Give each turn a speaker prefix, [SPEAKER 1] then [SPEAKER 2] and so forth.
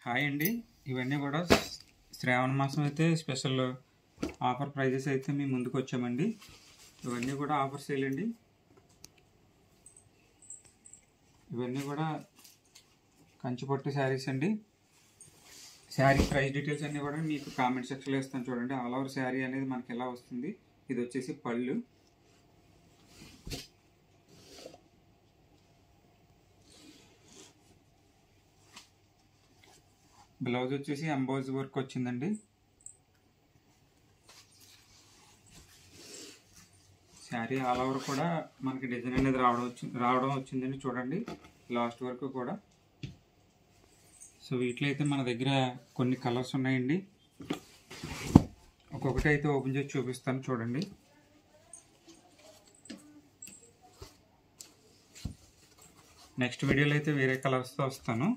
[SPEAKER 1] Hi అండి, ఇవన్నీ కూడా శ్రావణ మాసం అయితే స్పెషల్ ఆఫర్ ప్రైజెస్ అయితే మీ ముందుకు వచ్చామండి. ఇవన్నీ కూడా ఆఫర్ సేల్ అండి. ఇవన్నీ కూడా కంచిపట్టు శారీస్ అండి. శారీ ప్రైస్ డీటెయిల్స్ అన్నీ కూడా మీకు కామెంట్ సెక్షన్లో ఇస్తాను చూడండి. ఆల్ ఓవర్ శారీ అనేది మనకి ఎలా వస్తుంది. ఇది వచ్చేసి పళ్ళు, బ్లౌజ్ వచ్చేసి ఎంబోజ్ వర్క్ వచ్చిందండి. శారీ ఆల్ ఓవర్ కూడా మనకి డిజైన్ అనేది రావడం వచ్చిందండి. చూడండి లాస్ట్ వరకు కూడా. సో వీటిలో అయితే మన దగ్గర కొన్ని కలర్స్ ఉన్నాయండి. ఒక్కొక్కటి అయితే ఓపెన్ చేసి చూపిస్తాను చూడండి. నెక్స్ట్ వీడియోలో అయితే వేరే కలర్స్తో వస్తాను.